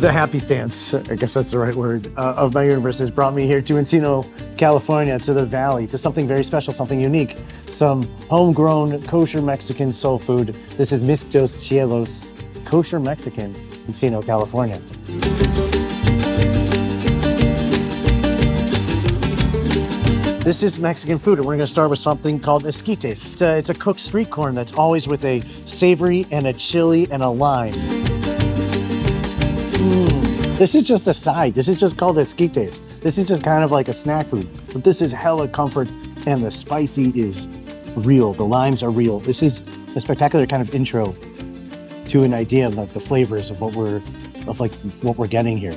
The happy stance, I guess that's the right word, of my universe has brought me here to Encino, California, to the valley, to something very special, something unique. Some homegrown kosher Mexican soul food. This is Mis Dos Cielos, Kosher Mexican, Encino, California. This is Mexican food, and we're gonna start with something called Esquites. It's a cooked street corn that's always with a savory and a chili and a lime. This is just a side. This is just called Esquites. This is just kind of like a snack food, but this is hella comfort, and the spicy is real. The limes are real. This is a spectacular kind of intro to an idea of like the flavors of what we're getting here.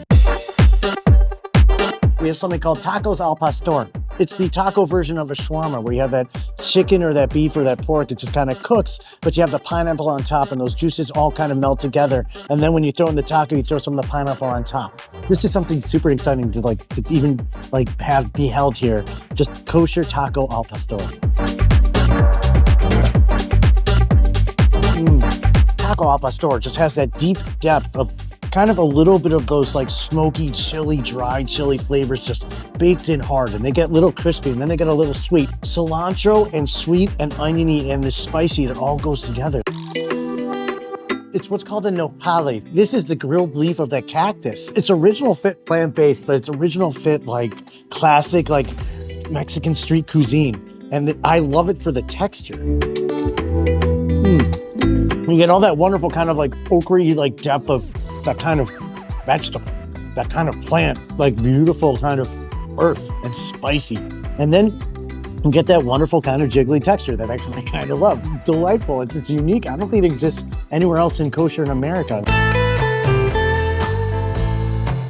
We have something called tacos al pastor. It's the taco version of a shawarma where you have that chicken or that beef or that pork, it just kind of cooks, but you have the pineapple on top and those juices all kind of melt together. And then when you throw in the taco, you throw some of the pineapple on top. This is something super exciting to even have be held here. Just kosher taco al pastor. Taco al pastor just has that deep depth of kind of a little bit of those like smoky, chili, dry chili flavors just baked in hard, and they get a little crispy, and then they get a little sweet. Cilantro and sweet and oniony and the spicy, it all goes together. It's what's called a Nopale. This is the grilled leaf of that cactus. It's original fit plant-based, but it's original fit like classic like Mexican street cuisine. And I love it for the texture. You get all that wonderful kind of like ochre like depth of that kind of vegetable, that kind of plant, like beautiful kind of earth and spicy. And then you get that wonderful kind of jiggly texture that I kind of love. Delightful, it's unique. I don't think it exists anywhere else in kosher in America.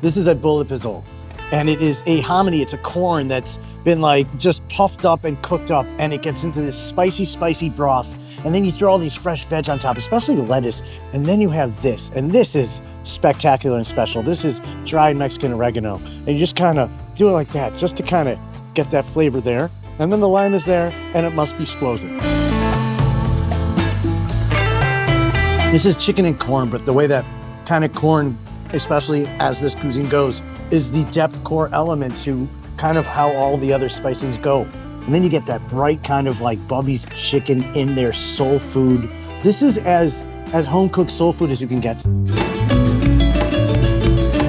This is a pozole, and it is a hominy. It's a corn that's been like just puffed up and cooked up, and it gets into this spicy, spicy broth. And then you throw all these fresh veg on top, especially lettuce. And then you have this, and this is spectacular and special. This is dried Mexican oregano. And you just kind of do it like that, just to kind of get that flavor there. And then the lime is there, and it must be squozen. This is chicken and corn, but the way that kind of corn, especially as this cuisine goes, is the depth core element to kind of how all the other spicings go. And then you get that bright kind of like Bubby's chicken in their soul food. This is as home-cooked soul food as you can get.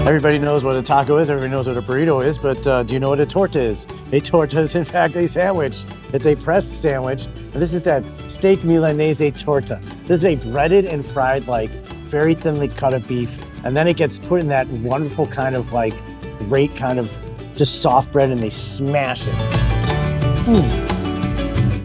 Everybody knows what a taco is, everybody knows what a burrito is, but do you know what a torta is? A torta is in fact a sandwich. It's a pressed sandwich, and this is that steak Milanese torta. This is a breaded and fried, like very thinly cut of beef, and then it gets put in that wonderful kind of like great kind of just soft bread, and they smash it.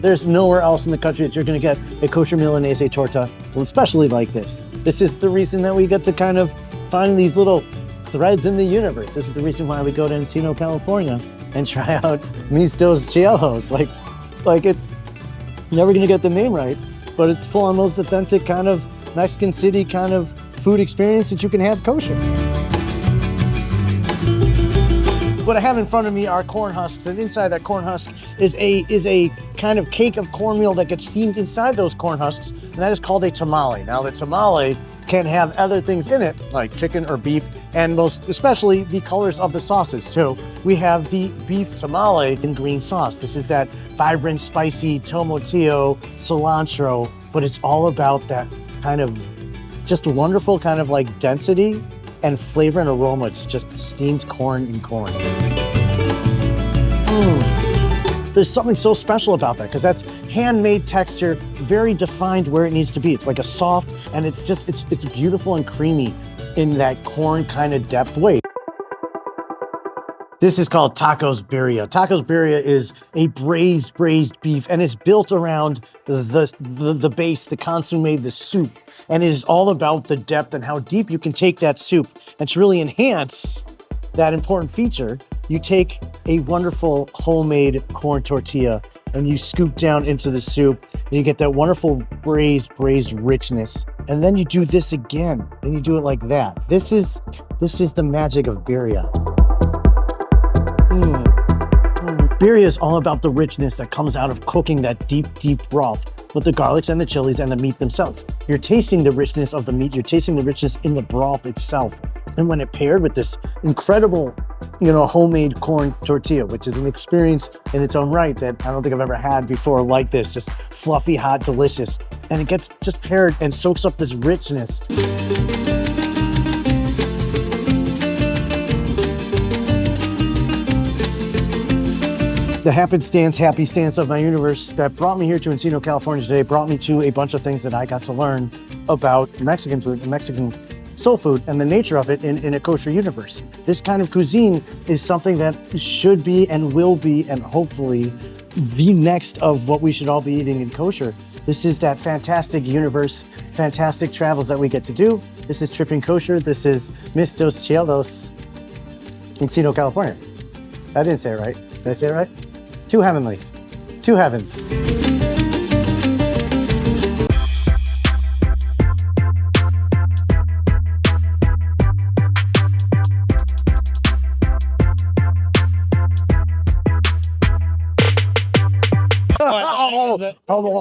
There's nowhere else in the country that you're gonna get a kosher Milanese torta, well, especially like this. This is the reason that we get to kind of find these little threads in the universe. This is the reason why we go to Encino, California and try out Mis Dos Cielos. Like it's never gonna get the name right, but it's full on most authentic kind of Mexican city kind of food experience that you can have kosher. What I have in front of me are corn husks, and inside that corn husk is a kind of cake of cornmeal that gets steamed inside those corn husks, and that is called a tamale. Now the tamale can have other things in it, like chicken or beef, and most especially the colors of the sauces too. We have the beef tamale in green sauce. This is that vibrant, spicy tomatillo, cilantro, but it's all about that kind of just wonderful kind of like density and flavor and aroma. It's just steamed corn and corn. There's something so special about that because that's handmade texture, very defined where it needs to be. It's like a soft, and it's beautiful and creamy in that corn kind of depth way. This is called tacos birria. Tacos birria is a braised beef, and it's built around the base, the consomme, the soup. And it is all about the depth and how deep you can take that soup. And to really enhance that important feature, you take a wonderful homemade corn tortilla and you scoop down into the soup, and you get that wonderful braised richness. And then you do this again, and you do it like that. This is the magic of birria. Birria is all about the richness that comes out of cooking that deep broth with the garlics and the chilies and the meat themselves. You're tasting the richness of the meat. You're tasting the richness in the broth itself. And when it paired with this incredible, homemade corn tortilla, which is an experience in its own right that I don't think I've ever had before like this, just fluffy, hot, delicious. And it gets just paired and soaks up this richness. The happy stance of my universe that brought me here to Encino, California today, brought me to a bunch of things that I got to learn about Mexican food and Mexican soul food and the nature of it in a kosher universe. This kind of cuisine is something that should be and will be, and hopefully the next of what we should all be eating in kosher. This is that fantastic universe, fantastic travels that we get to do. This is Tripping Kosher. This is Mis Dos Cielos, Encino, California. I didn't say it right. Did I say it right? Two heavenlies, two heavens. Oh,